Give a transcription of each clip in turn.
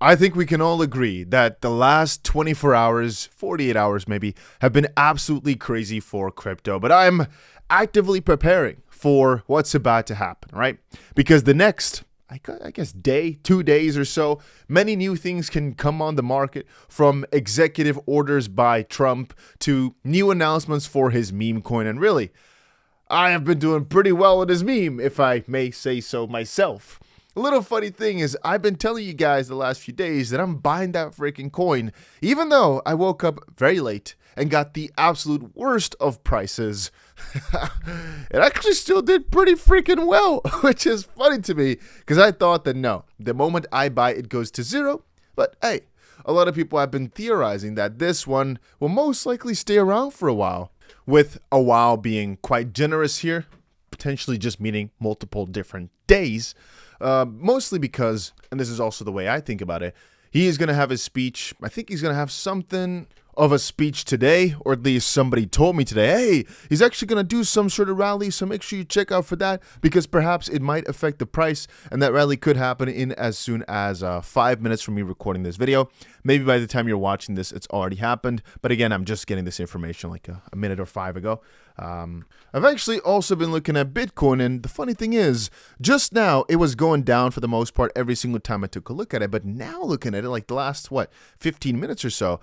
I think we can all agree that the last 24 hours, 48 hours maybe, have been absolutely crazy for crypto. But I'm actively preparing for what's about to happen, right? Because the next, I guess, day, 2 days or so, many new things can come on the market, from executive orders by Trump to new announcements for his meme coin. And really, I have been doing pretty well with his meme, if I may say so myself. A little funny thing is, I've been telling you guys the last few days that I'm buying that freaking coin, even though I woke up very late and got the absolute worst of prices. It actually still did pretty freaking well, which is funny to me, because I thought that no, the moment I buy it goes to zero. But hey, a lot of people have been theorizing that this one will most likely stay around for a while, with a while being quite generous here, potentially just meaning multiple different days. Mostly because, and this is also the way I think about it, he is going to have his speech. I think he's going to have something of a speech today, or at least somebody told me today, hey, he's actually going to do some sort of rally, so make sure you check out for that, because perhaps it might affect the price, and that rally could happen in as soon as 5 minutes from me recording this video. Maybe by the time you're watching this, it's already happened, but again, I'm just getting this information like a minute or 5 ago. I've actually also been looking at Bitcoin, and the funny thing is, just now, it was going down for the most part every single time I took a look at it, but now looking at it, like the last, 15 minutes or so,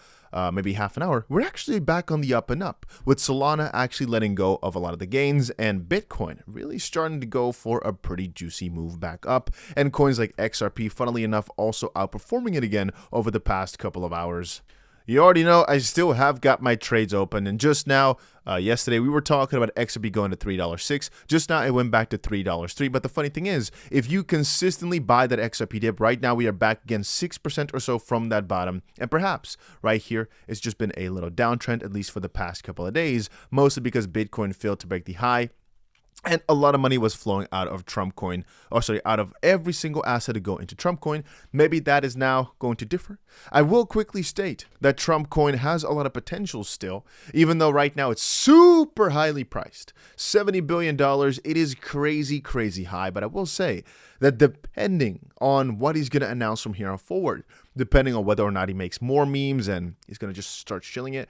maybe half an hour, we're actually back on the up and up, with Solana actually letting go of a lot of the gains, and Bitcoin really starting to go for a pretty juicy move back up, and coins like XRP, funnily enough, also outperforming it again over the past couple of hours. You already know I still have got my trades open, and just now, yesterday, we were talking about XRP going to $3.06. Just now, it went back to $3.03. But the funny thing is, if you consistently buy that XRP dip, right now we are back again 6% or so from that bottom. And perhaps right here, it's just been a little downtrend, at least for the past couple of days, mostly because Bitcoin failed to break the high. And a lot of money was flowing out of Trumpcoin, out of every single asset to go into Trumpcoin. Maybe that is now going to differ. I will quickly state that Trumpcoin has a lot of potential still, even though right now it's super highly priced. $70 billion, it is crazy, crazy high. But I will say that depending on what he's going to announce from here on forward, depending on whether or not he makes more memes and he's going to just start shilling it,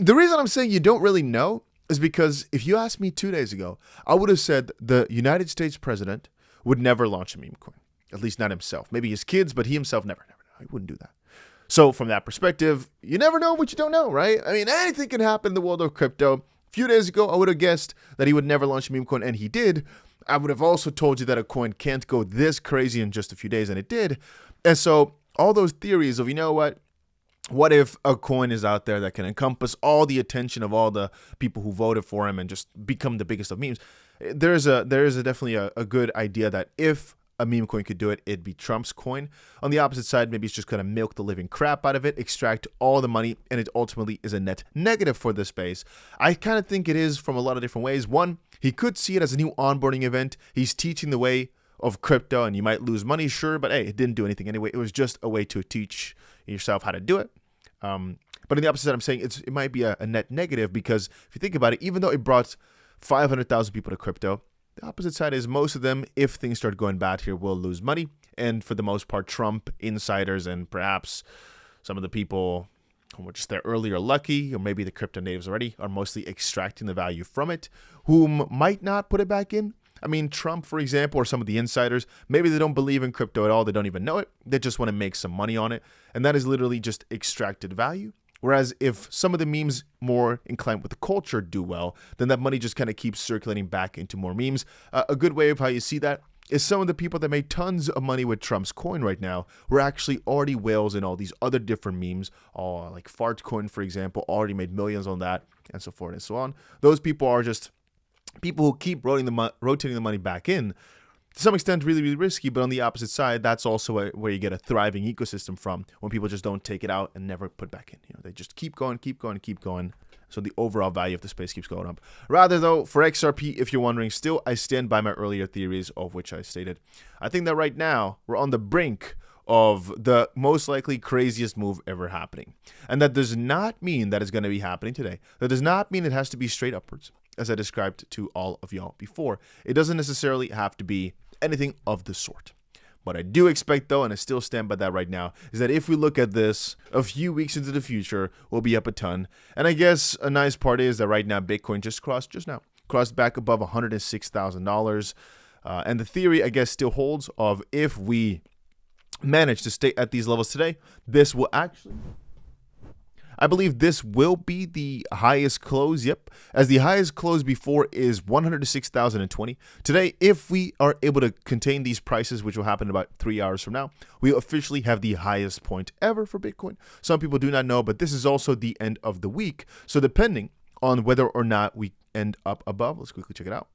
the reason I'm saying you don't really know is because if you asked me 2 days ago, I would have said the United States president would never launch a meme coin, at least not himself. Maybe his kids, but he himself never. He wouldn't do that. So from that perspective, you never know what you don't know, right? I mean, anything can happen in the world of crypto. A few days ago, I would have guessed that he would never launch a meme coin, and he did. I would have also told you that a coin can't go this crazy in just a few days, and it did. And so all those theories of, you know what if a coin is out there that can encompass all the attention of all the people who voted for him and just become the biggest of memes? There is definitely a good idea that if a meme coin could do it, it'd be Trump's coin. On the opposite side, maybe it's just going to milk the living crap out of it, extract all the money, and it ultimately is a net negative for the space. I kind of think it is from a lot of different ways. One, he could see it as a new onboarding event. He's teaching the way of crypto, and you might lose money, sure, but hey, it didn't do anything anyway. It was just a way to teach yourself how to do it. But on the opposite side, I'm saying it might be a net negative, because if you think about it, even though it brought 500,000 people to crypto, the opposite side is most of them, if things start going bad here, will lose money. And for the most part, Trump insiders and perhaps some of the people who were just there earlier lucky, or maybe the crypto natives already, are mostly extracting the value from it, whom might not put it back in. I mean, Trump, for example, or some of the insiders, maybe they don't believe in crypto at all. They don't even know it. They just want to make some money on it. And that is literally just extracted value. Whereas if some of the memes more inclined with the culture do well, then that money just kind of keeps circulating back into more memes. A good way of how you see that is some of the people that made tons of money with Trump's coin right now were actually already whales in all these other different memes. Like FartCoin, for example, already made millions on that, and so forth and so on. Those people are just people who keep rotating the money back in. To some extent, really, really risky, but on the opposite side, that's also where you get a thriving ecosystem from, when people just don't take it out and never put back in. They just keep going. So the overall value of the space keeps going up. Rather, though, for XRP, if you're wondering, still, I stand by my earlier theories, of which I stated. I think that right now, we're on the brink of the most likely craziest move ever happening. And that does not mean that it's going to be happening today. That does not mean it has to be straight upwards, as I described to all of y'all before. It doesn't necessarily have to be anything of the sort. What I do expect, though, and I still stand by that right now, is that if we look at this a few weeks into the future, we'll be up a ton. And I guess a nice part is that right now Bitcoin just crossed back above $106,000. And the theory, I guess, still holds of if we manage to stay at these levels today, this will actually... I believe this will be the highest close, as the highest close before is 106,020. Today, if we are able to contain these prices, which will happen in about 3 hours from now, we officially have the highest point ever for Bitcoin. Some people do not know, but this is also the end of the week. So depending on whether or not we end up above, let's quickly check it out.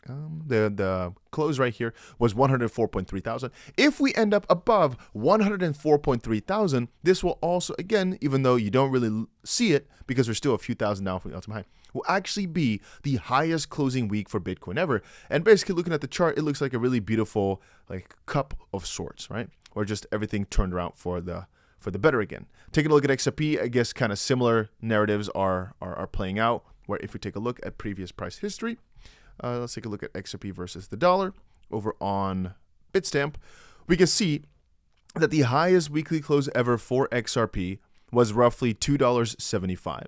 The close right here was 104.3 thousand. If we end up above 104.3 thousand, this will also, again, even though you don't really see it because we're still a few thousand down from the all-time high, will actually be the highest closing week for Bitcoin ever. And basically looking at the chart, it looks like a really beautiful like cup of sorts, right? Or just everything turned around for the better again. Taking a look at XRP, I guess kind of similar narratives are playing out, where if we take a look at previous price history, let's take a look at XRP versus the dollar over on Bitstamp. We can see that the highest weekly close ever for XRP was roughly $2.75,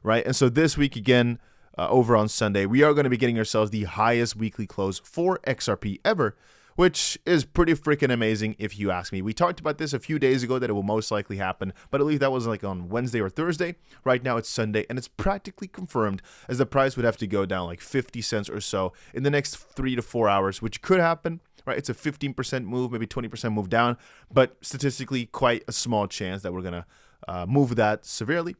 right? And so this week, again, over on Sunday, we are going to be getting ourselves the highest weekly close for XRP ever, which is pretty freaking amazing if you ask me. We talked about this a few days ago that it will most likely happen, but I believe that was like on Wednesday or Thursday. Right now it's Sunday, and it's practically confirmed, as the price would have to go down like 50 cents or so in the next 3 to 4 hours, which could happen, right? It's a 15% move, maybe 20% move down, but statistically quite a small chance that we're going to move that severely.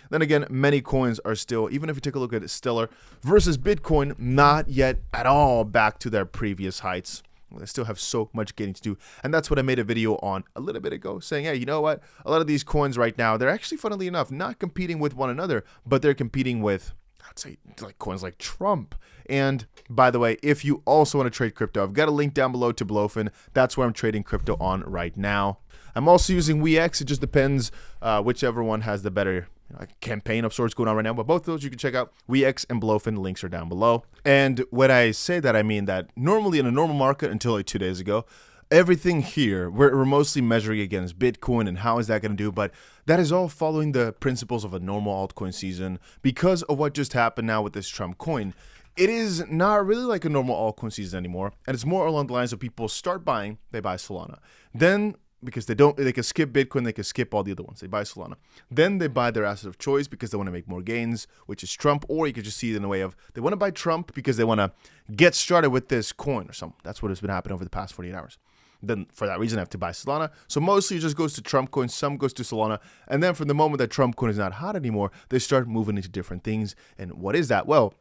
Then again, many coins are still, even if you take a look at Stellar versus Bitcoin, not yet at all back to their previous heights. They still have so much getting to do. And that's what I made a video on a little bit ago, saying, hey, you know what? A lot of these coins right now, they're actually, funnily enough, not competing with one another, but they're competing with, I'd say, like coins like Trump. And by the way, if you also want to trade crypto, I've got a link down below to 𝗏𝗏. That's where I'm trading crypto on right now. I'm also using 𝗬𝗏𝗃. It just depends whichever one has the better campaign of sorts going on right now, but both of those you can check out. 𝗬𝗏𝗃 and 𝗏𝗏, links are down below. And when I say that, I mean that normally in a normal market, until like 2 days ago, everything here, we're mostly measuring against Bitcoin and how is that going to do, but that is all following the principles of a normal altcoin season. Because of what just happened now with this Trump coin, it is not really like a normal altcoin season anymore, and it's more along the lines of people start buying, they buy Solana. Then because they can skip Bitcoin, they can skip all the other ones. They buy Solana. Then they buy their asset of choice because they want to make more gains, which is Trump, or you could just see it in a way of they want to buy Trump because they want to get started with this coin or something. That's what has been happening over the past 48 hours. Then for that reason, I have to buy Solana. So mostly it just goes to Trumpcoin, some goes to Solana. And then from the moment that Trumpcoin is not hot anymore, they start moving into different things. And what is that? Well,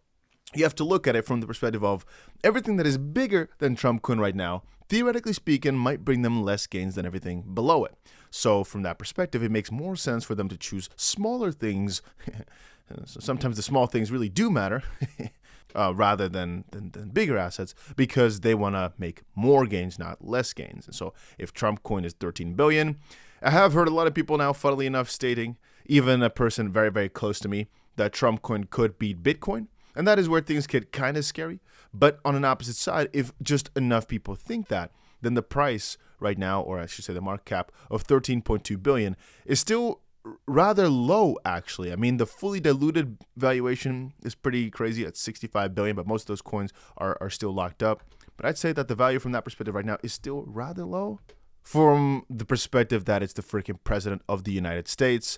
you have to look at it from the perspective of everything that is bigger than Trumpcoin right now, theoretically speaking, might bring them less gains than everything below it. So from that perspective, it makes more sense for them to choose smaller things. So sometimes the small things really do matter rather than bigger assets, because they want to make more gains, not less gains. And so if Trump coin is 13 billion, I have heard a lot of people now, funnily enough, stating, even a person very, very close to me, that Trump coin could beat Bitcoin. And that is where things get kind of scary. But on an opposite side, if just enough people think that, then the price right now, or I should say the market cap of 13.2 billion is still rather low, actually. I mean, the fully diluted valuation is pretty crazy at 65 billion, but most of those coins are still locked up. But I'd say that the value from that perspective right now is still rather low, from the perspective that it's the freaking president of the United States.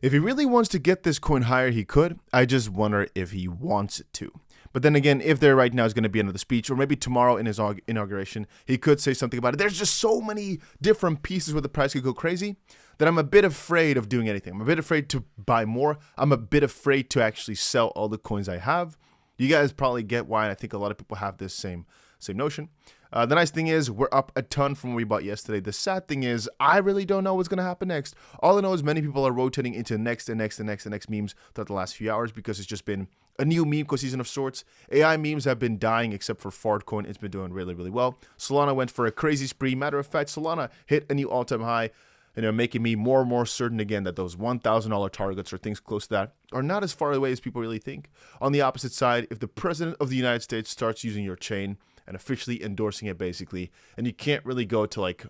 If he really wants to get this coin higher, he could. I just wonder if he wants it to. But then again, if there right now is going to be another speech, or maybe tomorrow in his inauguration, he could say something about it. There's just so many different pieces where the price could go crazy that I'm a bit afraid of doing anything. I'm a bit afraid to buy more. I'm a bit afraid to actually sell all the coins I have. You guys probably get why, and I think a lot of people have this same notion. The nice thing is we're up a ton from what we bought yesterday. The sad thing is I really don't know what's going to happen next. All I know is many people are rotating into next memes throughout the last few hours, because it's just been a new meme season of sorts. AI memes have been dying except for Fartcoin. It's been doing really, really well. Solana went for a crazy spree. Matter of fact, Solana hit a new all-time high, making me more and more certain again that those $1,000 targets or things close to that are not as far away as people really think. On the opposite side, if the president of the United States starts using your chain, and officially endorsing it basically. And you can't really go to like,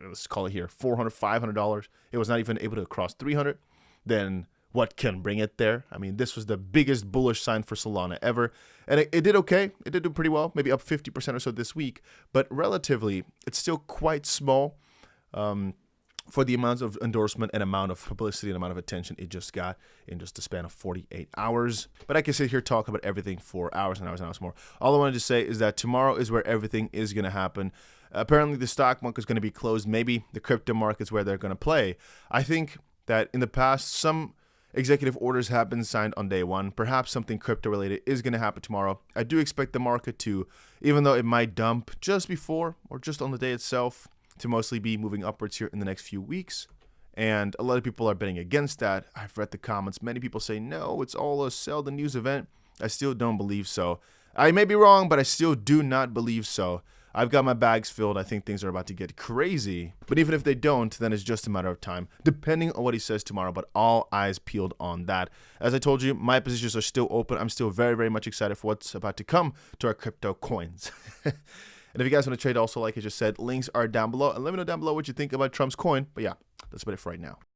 let's call it here, $400, $500. It was not even able to cross 300. Then what can bring it there? I mean, this was the biggest bullish sign for Solana ever. And it did okay. It did do pretty well, maybe up 50% or so this week. But relatively, it's still quite small for the amount of endorsement and amount of publicity and amount of attention it just got in just the span of 48 hours. But I can sit here talk about everything for hours and hours and hours more. All I wanted to say is that tomorrow is where everything is going to happen. Apparently, the stock market is going to be closed. Maybe the crypto market is where they're going to play. I think that in the past, some executive orders have been signed on day one. Perhaps something crypto related is going to happen tomorrow. I do expect the market to, even though it might dump just before or just on the day itself, to mostly be moving upwards here in the next few weeks. And a lot of people are betting against that. I've read the comments. Many people say, no, it's all a sell the news event. I still don't believe so. I may be wrong, but I still do not believe so. I've got my bags filled. I think things are about to get crazy. But even if they don't, then it's just a matter of time, depending on what he says tomorrow. But all eyes peeled on that. As I told you, my positions are still open. I'm still very, very much excited for what's about to come to our crypto coins. And if you guys want to trade also, like I just said, links are down below. And let me know down below what you think about Trump's coin. But yeah, that's about it for right now.